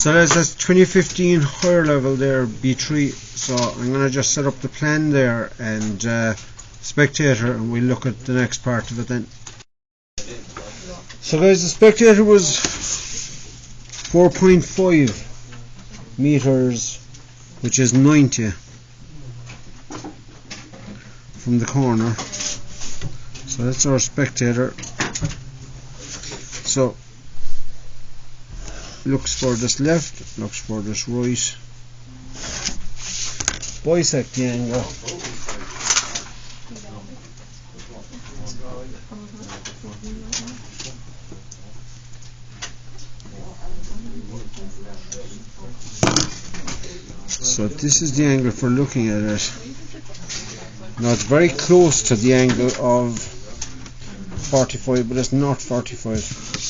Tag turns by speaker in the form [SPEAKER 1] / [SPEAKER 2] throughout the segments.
[SPEAKER 1] So that's 2015 higher level there, B3. So I'm going to just set up the plan there and spectator, and we'll look at the next part of it then. So guys, the spectator was 4.5 meters, which is 90 from the corner. So that's our spectator. So looks furthest left, looks furthest right. Bisect the angle. So this is the angle for looking at it. Now it's very close to the angle of 45, but it's not 45.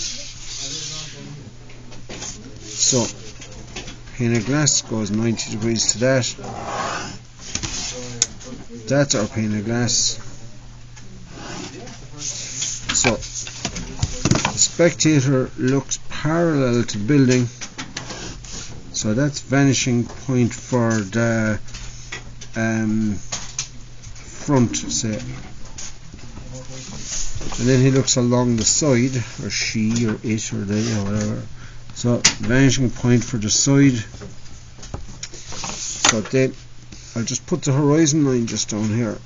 [SPEAKER 1] So pane of glass goes 90 degrees to that. That's our pane of glass. So the spectator looks parallel to the building. So that's vanishing point for the front, say. And then he looks along the side, or she, or it, or they, or whatever. So vanishing point for the side. So then I'll just put the horizon line just down here.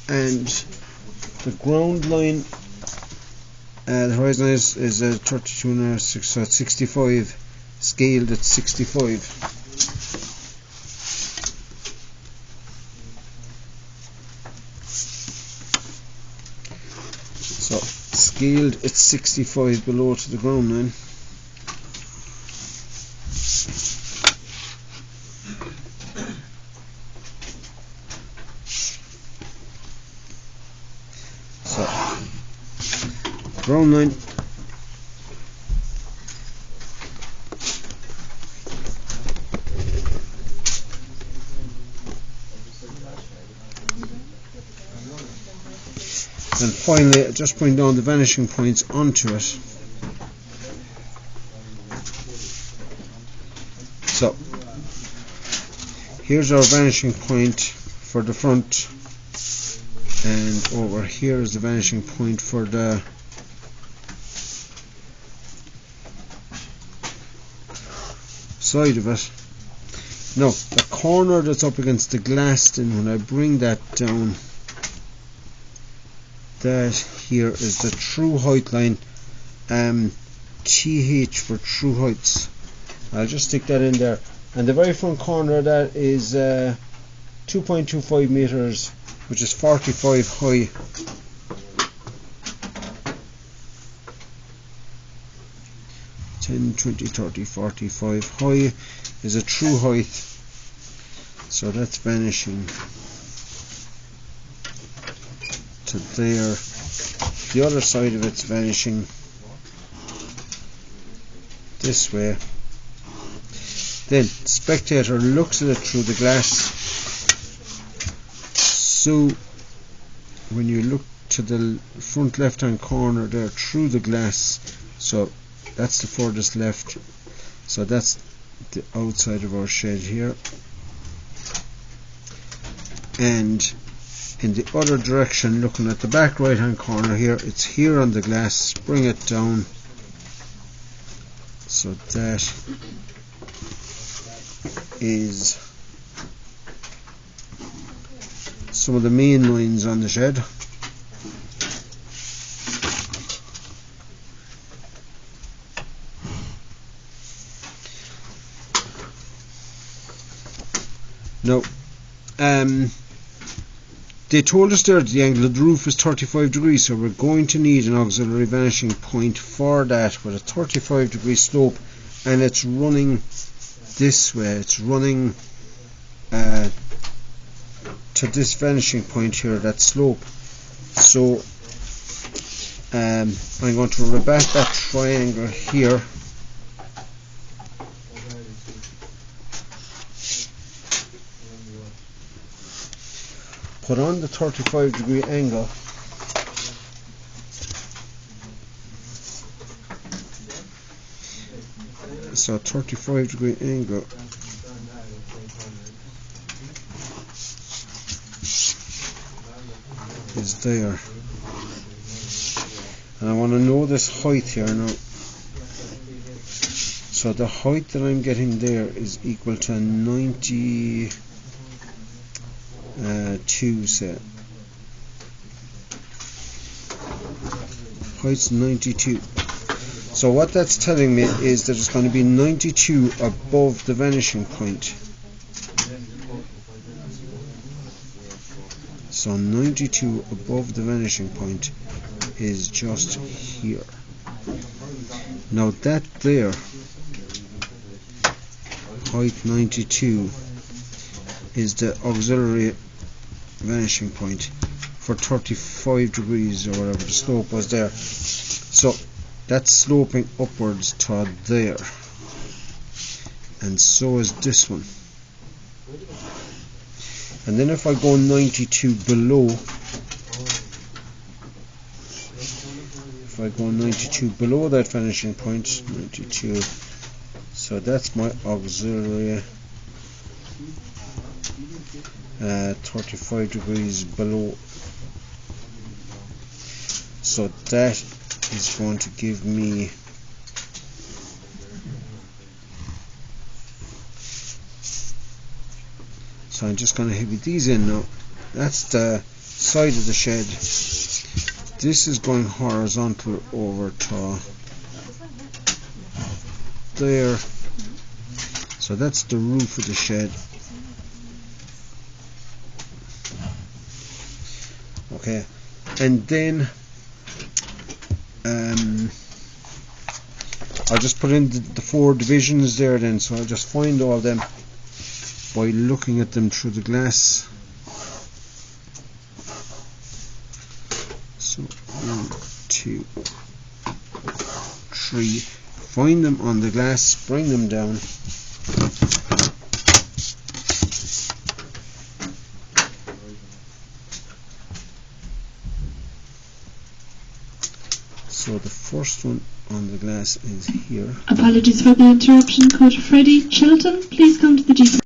[SPEAKER 1] And the ground line, the horizon line is 32.6, so it's 65, scaled at 65. So scaled at 65 below to the ground line. So ground line, and finally just bring down the vanishing points onto it. So here's our vanishing point for the front, and over here is the vanishing point for the side of it. Now the corner that's up against the glass, then when I bring that down, that here is the true height line, TH for true heights. I'll just stick that in there, and the very front corner of that is 2.25 meters, which is 45 high. (10, 20, 30, 45 high is a true height. So that's vanishing to there. The other side of it's vanishing this way. Then spectator looks at it through the glass. So when you look to the front left hand corner there through the glass, so that's the furthest left, so that's the outside of our shed here. And in the other direction, looking at the back right hand corner here, it's here on the glass. Bring it down, so that is some of the main lines on the shed. Now they told us there that the angle of the roof is 35 degrees, so we're going to need an auxiliary vanishing point for that with a 35 degree slope, and it's running this way. It's running to this vanishing point here, that slope. So I'm going to rebat that triangle here. Put on the 35 degree angle, So 35-degree angle is there, and I want to know this height here now. So the height that I'm getting there is equal to 92, say. Height's 92. So what that's telling me is that it's going to be 92 above the vanishing point. So 92 above the vanishing point is just here. Now that there, height 92, is the auxiliary vanishing point for 35 degrees or whatever the slope was there. So that's sloping upwards to there, and so is this one. And then if I go 92 below, if I go 92 below that vanishing point, 92, so that's my auxiliary 35 degrees below. So that is going to give me so I'm just going to heavy these in now. That's the side of the shed. This is going horizontal over to there. So that's the roof of the shed. Okay, and then I'll just put in the 4 divisions there then, so I'll just find all them by looking at them through the glass. So 1, 2, 3, find them on the glass, bring them down. So the first one on the glass is here.
[SPEAKER 2] Apologies for the interruption. Coach Freddie Chilton, please come to the DCG.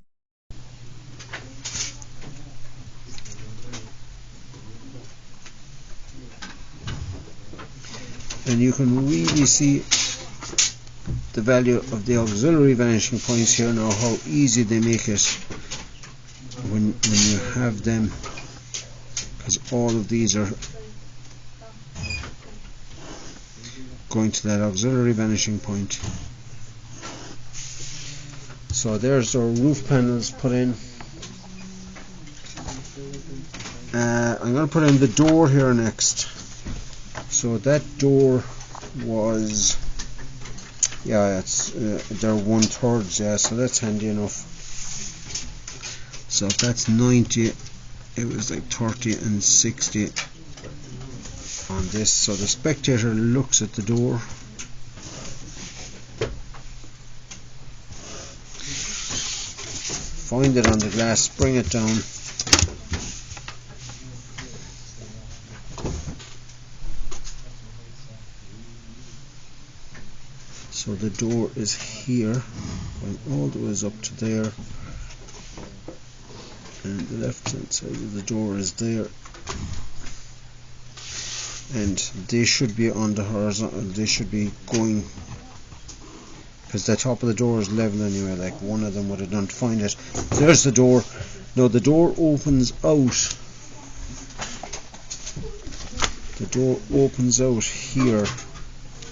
[SPEAKER 1] And you can really see the value of the auxiliary vanishing points here now, how easy they make it when you have them, because all of these are going to that auxiliary vanishing point. So there's our roof panels put in. I'm going to put in the door here next. So that door was, yeah, it's they're 1/3, yeah, so that's handy enough. So if that's 90, it was like 30 and 60 on this. So the spectator looks at the door, find it on the glass, bring it down, so the door is here, going all the way up to there, and the left hand side of the door is there, and they should be on the horizontal, they should be going, because the top of the door is level anyway, like one of them would have done to find it. There's the door. Now the door opens out, the door opens out here,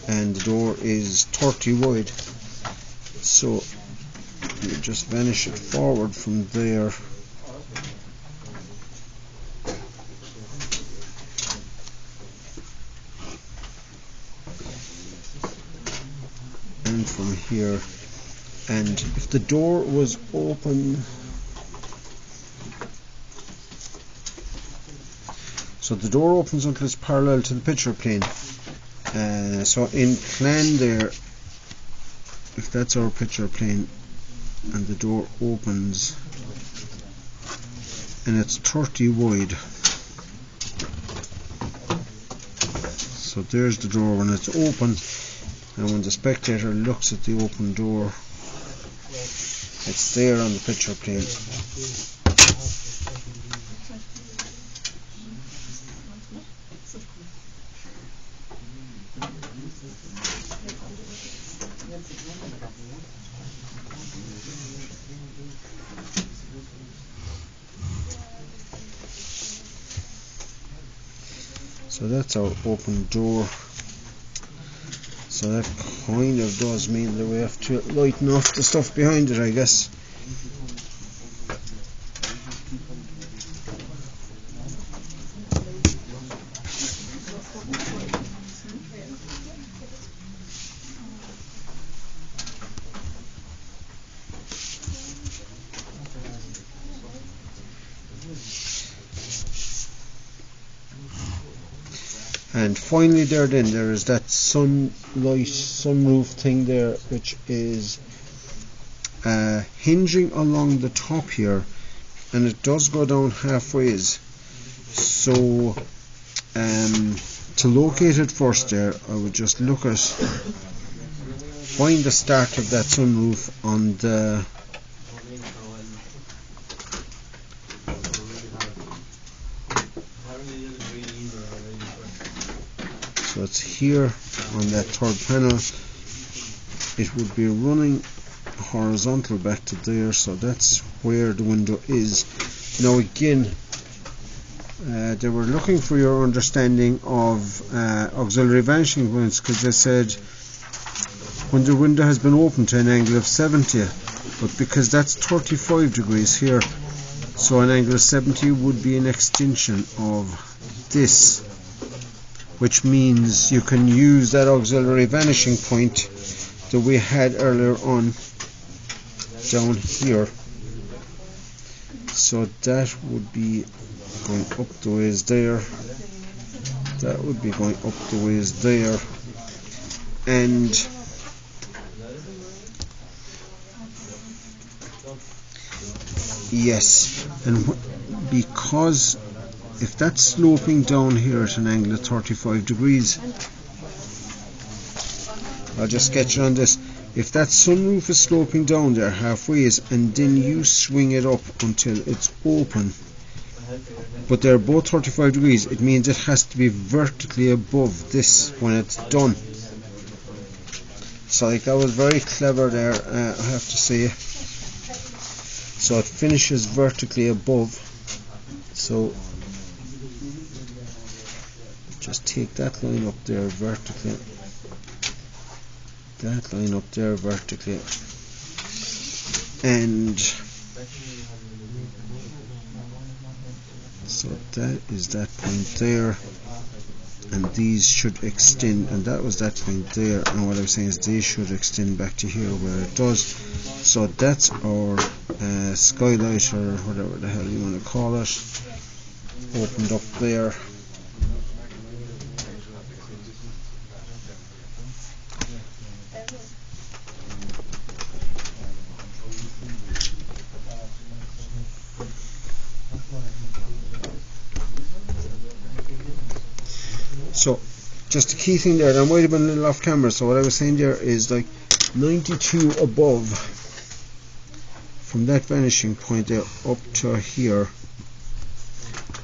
[SPEAKER 1] and the door is 30 wide, so you just vanish it forward from there, and from here, and if the door was open, so the door opens until it's parallel to the picture plane. So in plan there, if that's our picture plane and the door opens and it's 30 wide, so there's the door when it's open, and when the spectator looks at the open door, it's there on the picture plane. So that's our open door. So that kind of does mean that we have to lighten off the stuff behind it, I guess. And finally there is that sunroof thing there, which is hinging along the top here, and it does go down halfway. So to locate it first there, I would just look at, find the start of that sunroof on the so it's here on that third panel. It would be running horizontal back to there, so that's where the window is. Now again, they were looking for your understanding of auxiliary vanishing points, because they said when the window has been opened to an angle of 70, but because that's 35 degrees here, so an angle of 70 would be an extension of this, which means you can use that auxiliary vanishing point that we had earlier on down here. So that would be going up the ways there, that would be going up the ways there, and yes, and because if that's sloping down here at an angle of 35 degrees, I'll just sketch it on this. If that sunroof is sloping down there halfway and then you swing it up until it's open, but they're both 35 degrees, it means it has to be vertically above this when it's done. So like, that was very clever there, I have to say. So it finishes vertically above. So just take that line up there vertically, that line up there vertically, and so that is that point there, and these should extend, and that was that point there, and what I was saying is they should extend back to here where it does. So that's our skylight, or whatever the hell you want to call it, opened up there. So just the key thing there, that might have been a little off camera, so what I was saying there is like 92 above from that vanishing point there up to here,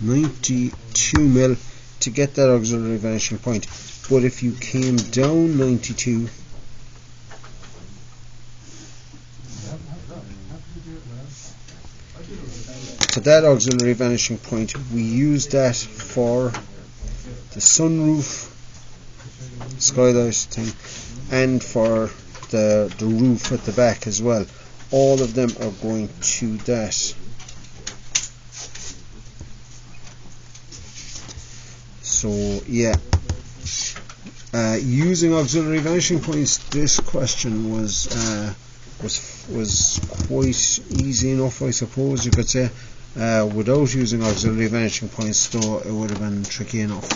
[SPEAKER 1] 92 mil to get that auxiliary vanishing point. But if you came down 92 to that auxiliary vanishing point, we use that for the sunroof, skylight thing, and for the roof at the back as well. All of them are going to that. So yeah, using auxiliary vanishing points, this question was quite easy enough, I suppose you could say. Without using auxiliary vanishing points though, it would have been tricky enough.